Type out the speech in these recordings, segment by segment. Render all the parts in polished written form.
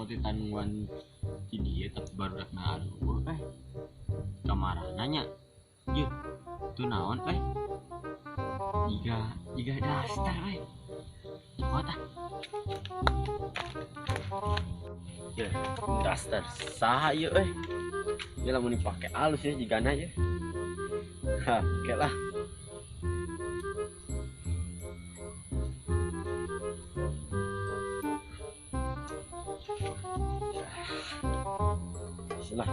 teh tanuan di dia tapi baru dak ngaruh kamar nanya yuk itu naon jika dasar kuat ya dasar sah yuk dia lamun dipake halus ya jigana ya oke lah lah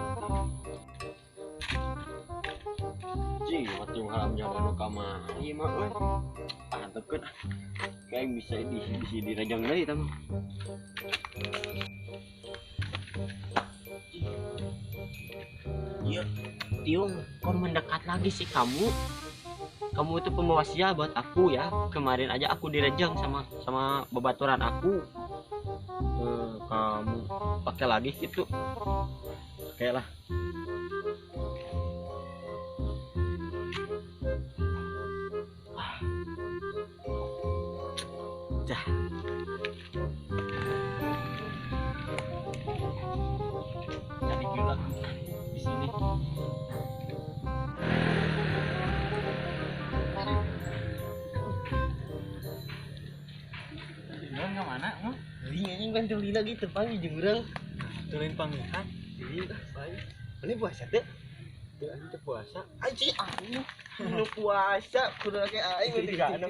jing waktu haram jalan kamar iya mah tepet kayak bisa di dirajang lagi tamu iya Tiung kau mendekat lagi sih kamu itu pembawa sial buat aku ya kemarin aja aku dirajang sama babaturan aku kamu pakai lagi gitu kayak lah dah cari gila di sini Tulen ke mana mah? Ini kan tuli lagi terpanggil jurang tulen panggilan jadi baik ini puasa teh itu puasa aji anu nu puasa kudu lagi aing mah tiga anu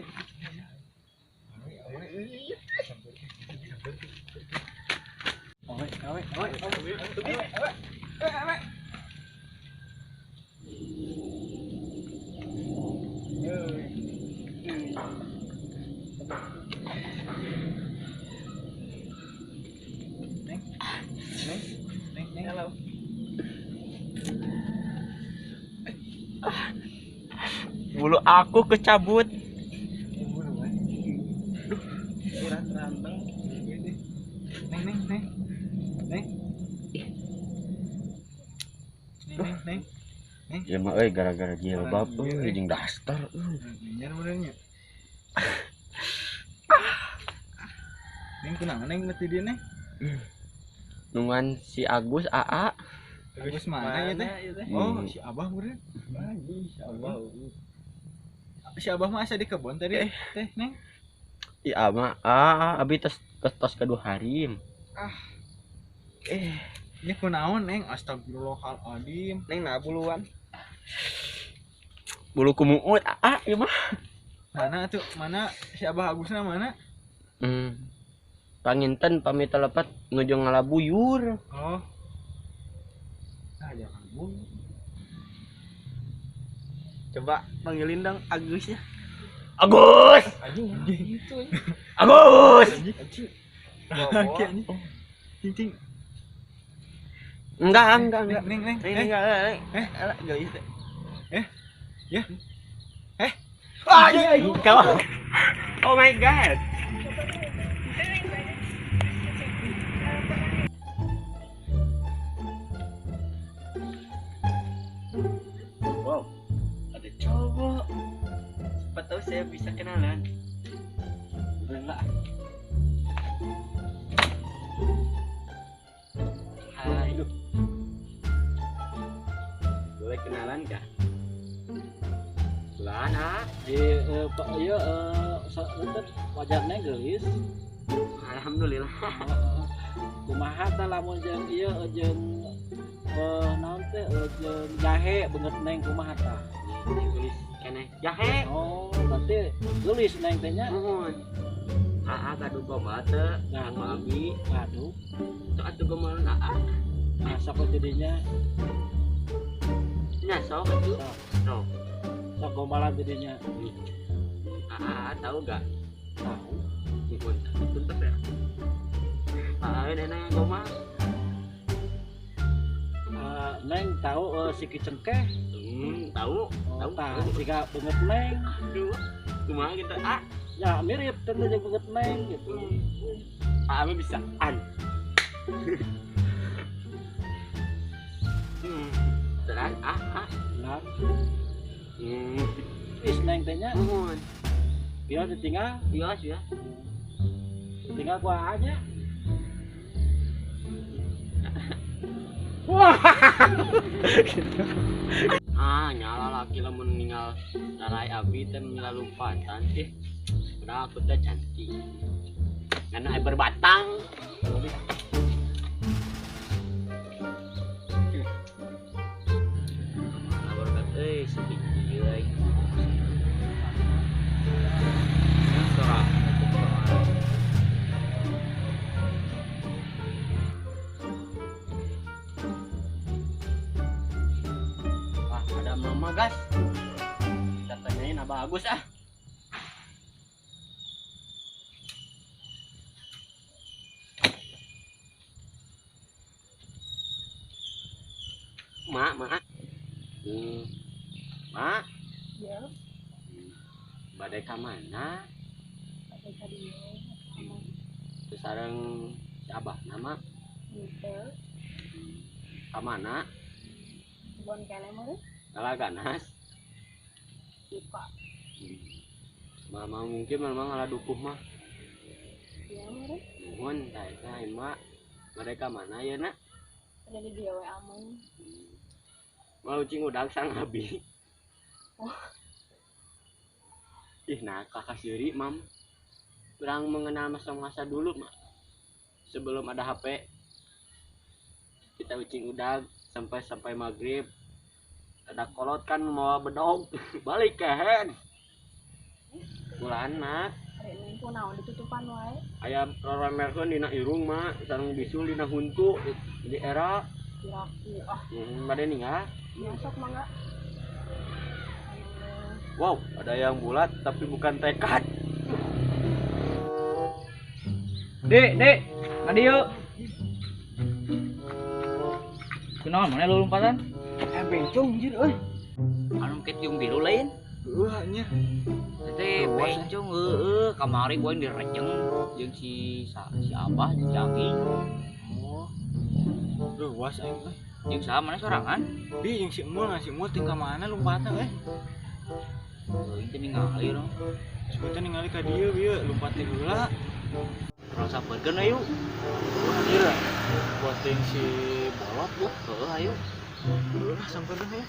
Halo. Bulu aku kecabut. Neng. Ya mah gara-gara jilbab jeung daster. Nyen benernya. Neng kunaon neng mati dia neng? Nungan si Agus AA. Agus mana ya teh? Oh, si Abah bener. Si Abah. Si Abah mah asa di kebon tadi teh, Neng. Iya mah abi tos kedua hari. Ini kunaon, Neng? Astagfirullahaladzim. Neng nah buluan. Bulu kumuut ieu mah. Mana tuh? Mana si Abah Agusna mana? Panginten pamit telepat nuju ngalabuyur. Oh. Jangan bu. Coba panggilin dong Agus ya. Agus. Gitu. Agus. Cing. Enggak. Neng. Gelis deh. Ya. Kawan. Oh my god. Cowok siapa tahu saya bisa kenalan enggak hai boleh kenalan kah Lana di pak iya wajahnya gelis alhamdulillah kumaha teh lamun jeung ieu jeung naon teh jeung jahe beungeut neng kumaha tah gelis keneh jahe oh berarti gelis neng teh nya kadu gomal teh kanggo abi aduh teu atuh gomal sok jadinya nya sok atuh sok gomalan jadinya tahu enggak tahu ikut tutup ya nenek gomal neng tahu si kicengkeh tahu jika banget neng aduh kumaha gitu ya mirip tentu jeung banget neng gitu abi bisa terang nah is neng teh nya biar ditinggal ya tinggal gua aja Wah. Nyala laki lamun ninggal darai abi teh ninggal lompatan udah aku teh cantik karena berbatang mana berkat sedikit ada mama gas kita tanyain abah Agus mak mak mak Ya, badai ka mana pakai tadi sama terus sareng si abah nama gitu. ka mana Bukan kalian mau galaganas lupa. mama mungkin memang ala dukuh mah Ya, mau nuhun tah mak mereka mana ya nak ada di dia wa amang. mau cing udang sang abi nah kakak siri mam kurang mengenal masa-masa dulu mak sebelum ada HP kita ucing udang sampai maghrib ada kolot kan mau bedog balik ke hen bulan nak Ada yang pun naon ditutupan wae. ayam romerkeun dina irung mak sareng bisul dina huntu di era Kiraku bade ninggal masuk mangga. wow ada yang bulat tapi bukan tekad Dek, ngadi yuk. Kunaon mana lu lompatan? bencong jir euy Anu ket yung biru lain. nya Teh bencong kamari boy direjeng jeung si Abah jeung si Anging. luas aing Jeung saha mana sorangan? bi jeung si Emul tinggal mana lompatan Teuing teh ningali no. sebutan ningali ka dieu bieu lompat teh heula Urang saperkeun ayo. anjir buat yang si bolot bu Heuh ayo. ulah sampeun ya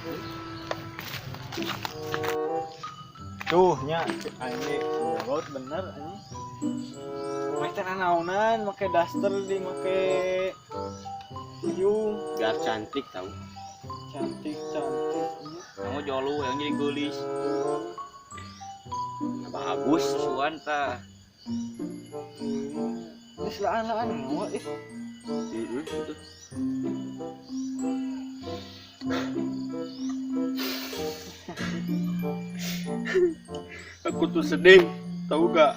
tuh nya ini bolot bener ini make naonan make daster di make yung biar cantik tau cantik Kamu jolu yang jadi gelis. bagus Suan tah. ini selaan mau aku tuh sedih tahu gak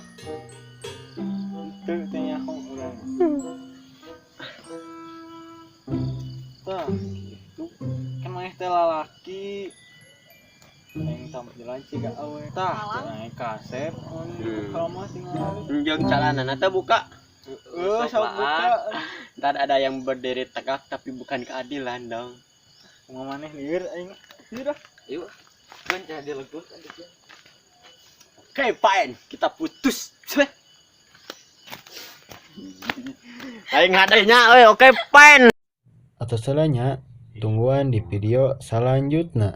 itu tanya orang tah itu kan mah teh lalaki yang tampil jalan ciga awe tah naik kasep kalau mah tinggal Njeng calanana teh buka. sok buka Ntar ada yang berdiri tegak tapi bukan keadilan dong. mau maneh lieur aing lieur Yuk. Kan jadi legus Oke, fine. Kita putus. Aing hadehnya euy, oke, fine. Atas salahnya, tungguan di video selanjutnya.